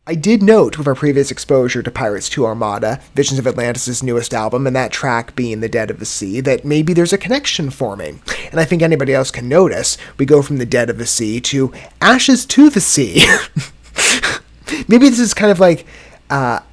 I did note with our previous exposure to Pirates II Armada, Visions of Atlantis' newest album, and that track being The Dead of the Sea, that maybe there's a connection forming. And I think anybody else can notice, we go from The Dead of the Sea to Ashes to the Sea. Maybe this is kind of like a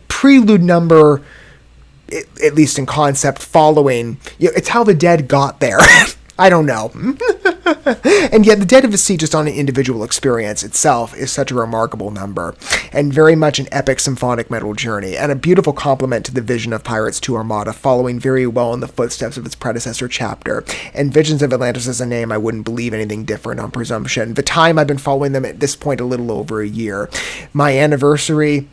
prelude number, at least in concept, following, it's how the dead got there. I don't know. And yet, The Dead of the Sea, just on an individual experience itself, is such a remarkable number, and very much an epic symphonic metal journey, and a beautiful complement to the vision of Pirates II Armada, following very well in the footsteps of its predecessor chapter. And Visions of Atlantis is a name I wouldn't believe anything different on presumption. The time I've been following them at this point, a little over a year. My anniversary,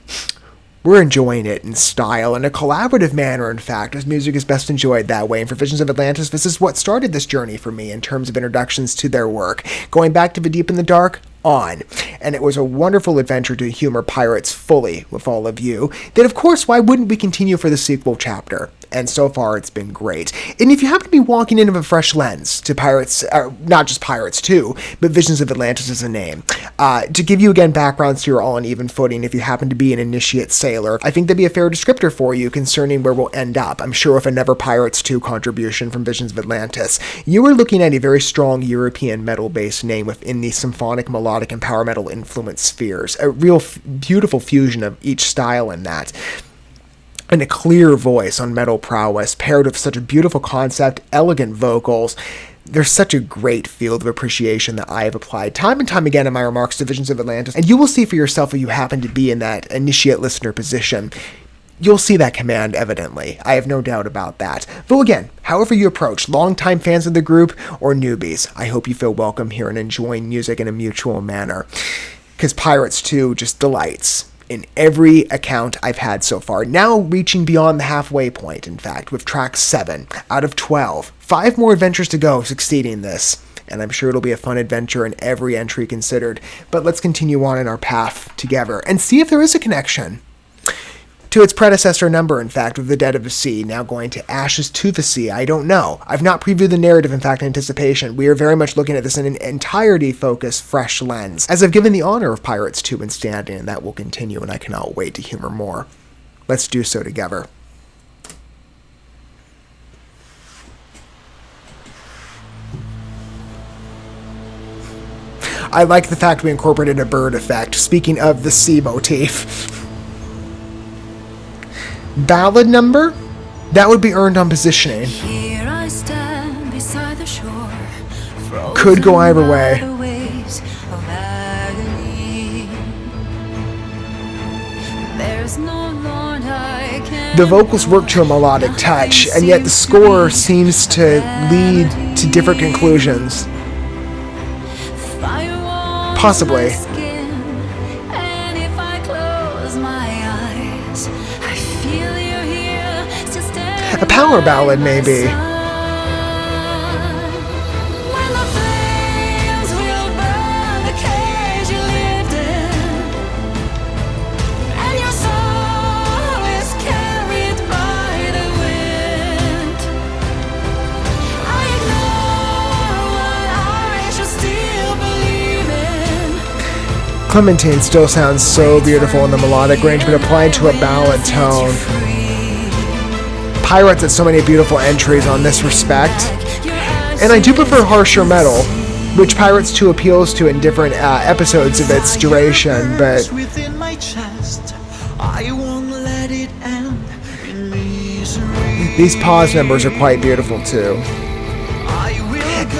we're enjoying it in style, in a collaborative manner, in fact, as music is best enjoyed that way. And for Visions of Atlantis, this is what started this journey for me in terms of introductions to their work. Going back to The Deep in the Dark, on. And it was a wonderful adventure to humor pirates fully with all of you. Then, of course, why wouldn't we continue for the sequel chapter? And so far, it's been great. And if you happen to be walking in with a fresh lens to Pirates, not just Pirates 2, but Visions of Atlantis as a name, to give you, again, background so you're all on even footing if you happen to be an initiate sailor, I think that'd be a fair descriptor for you concerning where we'll end up. I'm sure with a Never Pirates 2 contribution from Visions of Atlantis, you are looking at a very strong European metal-based name within the symphonic, melodic, and power metal influence spheres. A real beautiful fusion of each style in that. And a clear voice on metal prowess, paired with such a beautiful concept, elegant vocals. There's such a great field of appreciation that I have applied time and time again in my remarks to Visions of Atlantis, and you will see for yourself if you happen to be in that initiate listener position. You'll see that command evidently. I have no doubt about that. Though again, however you approach, longtime fans of the group or newbies, I hope you feel welcome here and enjoying music in a mutual manner. Because Pirates 2 just delights in every account I've had so far, now reaching beyond the halfway point, in fact, with track 7 out of 12. 5 more adventures to go succeeding this, and I'm sure it'll be a fun adventure in every entry considered. But let's continue on in our path together and see if there is a connection to its predecessor number, in fact, with The Dead of the Sea, now going to Ashes to the Sea. I don't know. I've not previewed the narrative, in fact, in anticipation. We are very much looking at this in an entirety-focused, fresh lens, as I've given the honor of Pirates 2 in standing, and that will continue, and I cannot wait to humor more. Let's do so together. I like the fact we incorporated a bird effect, speaking of the sea motif. Ballad number? That would be earned on positioning. Here I stand beside the shore, could go either way. The vocals work to a melodic touch, and yet the score seems to lead to different conclusions. Possibly. A power ballad, maybe. Clementine still sounds so beautiful in the melodic range, but applied to a ballad tone. Pirates had so many beautiful entries on this respect, and I do prefer harsher metal, which Pirates 2 appeals to in different episodes of its duration, but these pause numbers are quite beautiful too.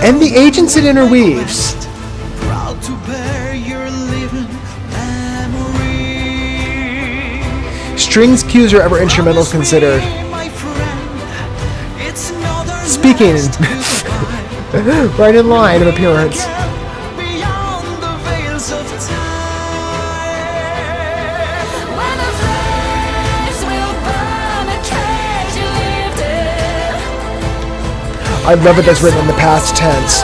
And the agents it interweaves. Strings, cues, or ever instrumentals considered. Speaking right in line of appearance. I love it that's written in the past tense.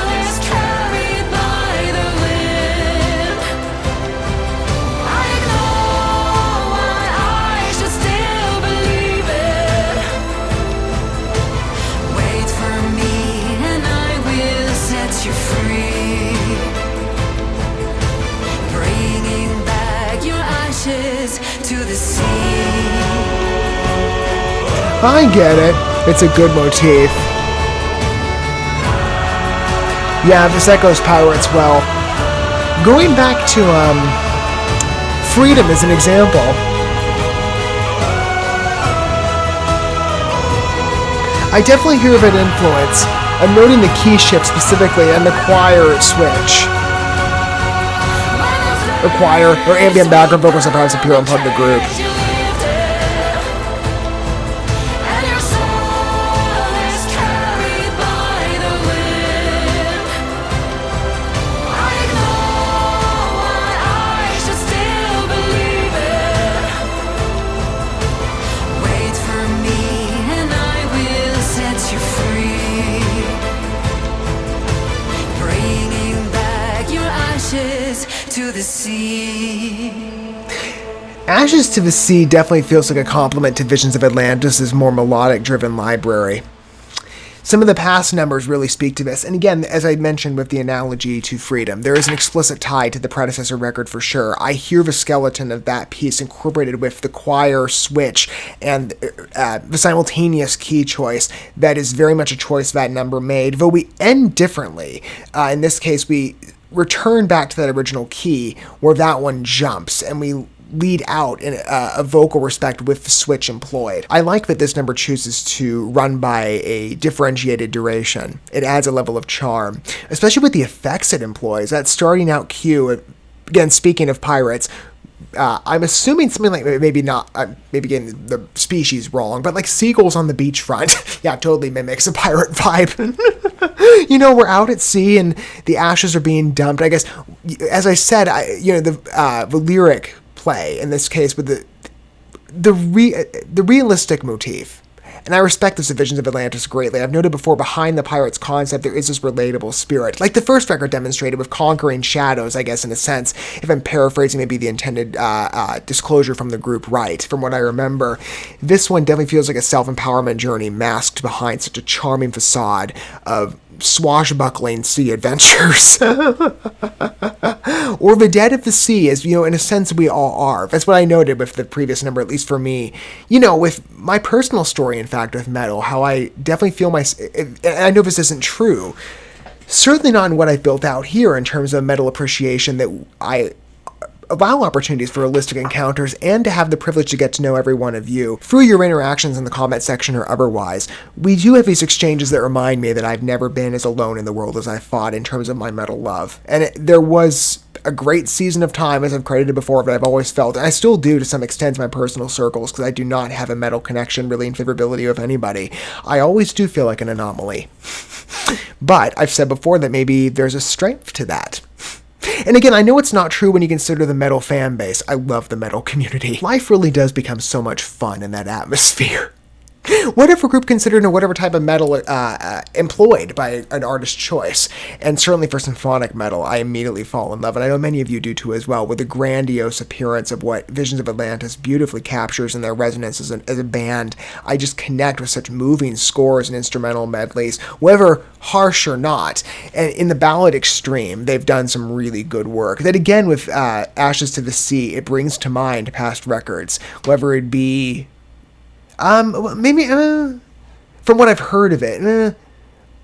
to the sea. I get it. It's a good motif. Yeah, this echoes Pirates well. Going back to Freedom as an example. I definitely hear of an influence. I'm noting the key shift specifically and the choir switch. Or choir, or ambient background vocals sometimes appear on part of the group. To the sea. Ashes to the Sea definitely feels like a compliment to Visions of Atlantis' more melodic-driven library. Some of the past numbers really speak to this, and again, as I mentioned with the analogy to Freedom, there is an explicit tie to the predecessor record for sure. I hear the skeleton of that piece incorporated with the choir switch and the simultaneous key choice. That is very much a choice that number made, though we end differently. In this case, we return back to that original key where that one jumps, and we lead out in a vocal respect with the switch employed. I like that this number chooses to run by a differentiated duration. It adds a level of charm, especially with the effects it employs. That starting out cue, again, speaking of pirates, I'm assuming something like, maybe not, maybe getting the species wrong, but like seagulls on the beachfront. Yeah, totally mimics a pirate vibe. You know, we're out at sea and the ashes are being dumped. I guess, as I said, the lyric play in this case with the realistic motif. And I respect this Visions of Atlantis greatly. I've noted before, behind the pirate's concept, there is this relatable spirit. Like the first record demonstrated with conquering shadows, I guess, in a sense, if I'm paraphrasing maybe the intended disclosure from the group right, from what I remember. This one definitely feels like a self-empowerment journey masked behind such a charming facade of swashbuckling sea adventures. Or the dead of the sea, as, in a sense we all are. That's what I noted with the previous number, at least for me. With my personal story, in fact, with metal, how I definitely feel and I know this isn't true, certainly not in what I've built out here in terms of metal appreciation, that I allow opportunities for realistic encounters and to have the privilege to get to know every one of you through your interactions in the comment section or otherwise. We do have these exchanges that remind me that I've never been as alone in the world as I thought in terms of my metal love. And there was a great season of time, as I've credited before, that I've always felt, and I still do to some extent in my personal circles, because I do not have a metal connection really in favorability with anybody. I always do feel like an anomaly. But I've said before that maybe there's a strength to that. And again, I know it's not true when you consider the metal fan base. I love the metal community. Life really does become so much fun in that atmosphere. Whatever group considered or whatever type of metal employed by an artist's choice. And certainly for symphonic metal, I immediately fall in love, and I know many of you do too as well, with the grandiose appearance of what Visions of Atlantis beautifully captures in their resonance as a band. I just connect with such moving scores and instrumental medleys, whether harsh or not. And in the ballad extreme, they've done some really good work. That again, with Ashes to the Sea, it brings to mind past records, whether it be maybe from what I've heard of it,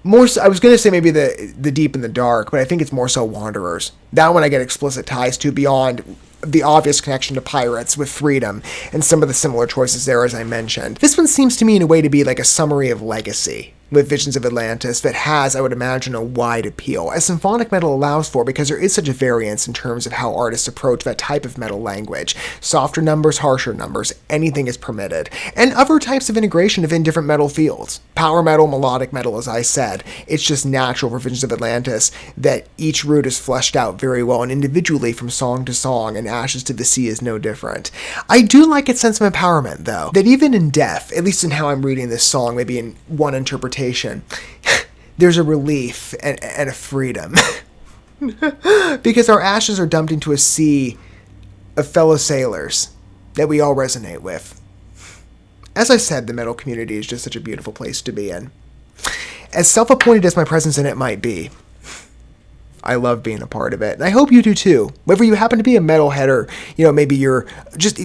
more so, I was going to say maybe the Deep and the Dark, but I think it's more so Wanderers. That one I get explicit ties to beyond the obvious connection to Pirates with Freedom and some of the similar choices there, as I mentioned. This one seems to me in a way to be like a summary of Legacy with Visions of Atlantis that has, I would imagine, a wide appeal, as symphonic metal allows for, because there is such a variance in terms of how artists approach that type of metal language. Softer numbers, harsher numbers, anything is permitted. And other types of integration within different metal fields. Power metal, melodic metal, as I said. It's just natural for Visions of Atlantis that each route is fleshed out very well and individually from song to song, and Ashes to the Sea is no different. I do like its sense of empowerment, though, that even in death, at least in how I'm reading this song, maybe in one interpretation, there's a relief and a freedom. Because our ashes are dumped into a sea of fellow sailors that we all resonate with. As I said, the metal community is just such a beautiful place to be in. As self-appointed as my presence in it might be, I love being a part of it. And I hope you do too. Whether you happen to be a metalhead or, maybe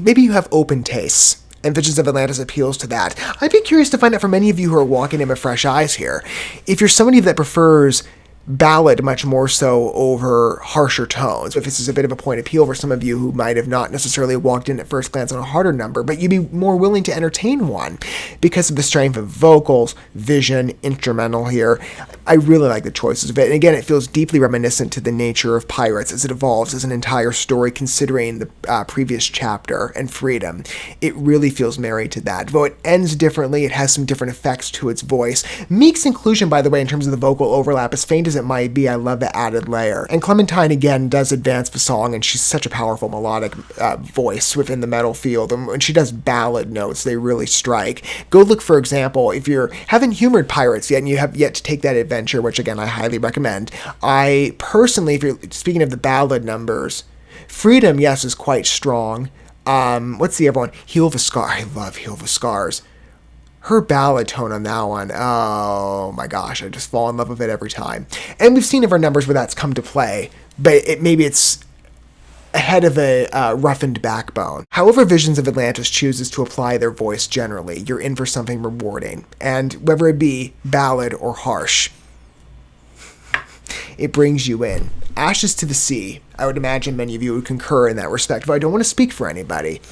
maybe you have open tastes, and Visions of Atlantis appeals to that. I'd be curious to find out from many of you who are walking in with fresh eyes here, if you're somebody that prefers ballad much more so over harsher tones. If this is a bit of a point of appeal for some of you who might have not necessarily walked in at first glance on a harder number, but you'd be more willing to entertain one because of the strength of vocals, vision, instrumental here. I really like the choices of it. And again, it feels deeply reminiscent to the nature of Pirates as it evolves as an entire story, considering the previous chapter and Freedom. It really feels married to that. Though it ends differently, it has some different effects to its voice. Meek's inclusion, by the way, in terms of the vocal overlap, as faint as it might be, I love the added layer. And Clementine, again, does advance the song, and she's such a powerful melodic voice within the metal field. And when she does ballad notes, they really strike. Go look, for example, if you haven't humored Pirates yet and you have yet to take that adventure, which again, I highly recommend. I personally, if you're speaking of the ballad numbers, Freedom, yes, is quite strong. What's the other one? Heal the Scar. I love Heal the Scars. Her ballad tone on that one, oh my gosh, I just fall in love with it every time. And we've seen of our numbers where that's come to play, but maybe it's ahead of a roughened backbone. However Visions of Atlantis chooses to apply their voice generally, you're in for something rewarding. And whether it be ballad or harsh, it brings you in. Ashes to the Sea, I would imagine many of you would concur in that respect, but I don't want to speak for anybody.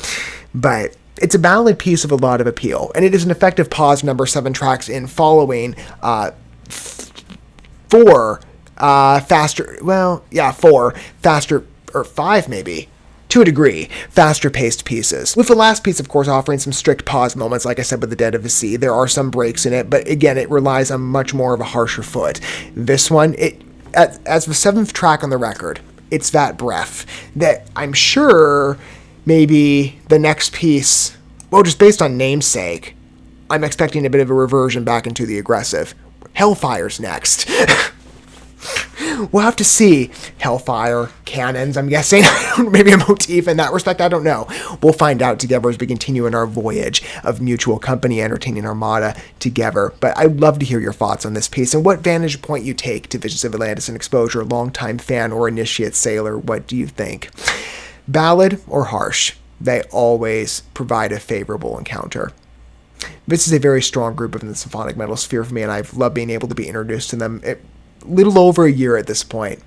But it's a ballad piece of a lot of appeal, and it is an effective pause number 7 tracks in following 4 faster, or 5 maybe, to a degree, faster-paced pieces. With the last piece, of course, offering some strict pause moments, like I said with The Dead of the Sea. There are some breaks in it, but again, it relies on much more of a harsher foot. This one, as the 7th track on the record, it's that breath that I'm sure maybe the next piece, well, just based on namesake, I'm expecting a bit of a reversion back into the aggressive. Hellfire's next. We'll have to see. Hellfire, cannons, I'm guessing. Maybe a motif in that respect, I don't know. We'll find out together as we continue in our voyage of mutual company entertaining Armada together. But I'd love to hear your thoughts on this piece and what vantage point you take to Visions of Atlantis and Exposure. Longtime fan or initiate sailor, what do you think? Ballad or harsh, they always provide a favorable encounter. This is a very strong group in the symphonic metal sphere for me, and I've loved being able to be introduced to them a little over a year at this point.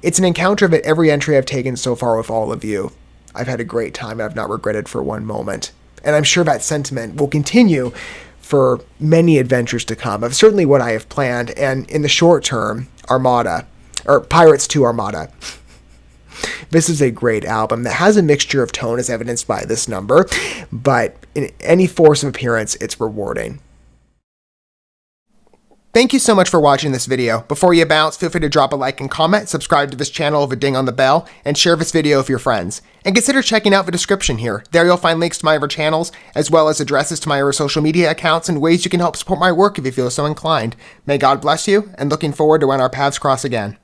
It's an encounter of every entry I've taken so far with all of you. I've had a great time, and I've not regretted for one moment. And I'm sure that sentiment will continue for many adventures to come, of certainly what I have planned, and in the short term, Armada, or Pirates 2 Armada. This is a great album that has a mixture of tone as evidenced by this number, but in any force of appearance, it's rewarding. Thank you so much for watching this video. Before you bounce, feel free to drop a like and comment, subscribe to this channel with a ding on the bell, and share this video with your friends. And consider checking out the description here. There you'll find links to my other channels, as well as addresses to my other social media accounts and ways you can help support my work if you feel so inclined. May God bless you, and looking forward to when our paths cross again.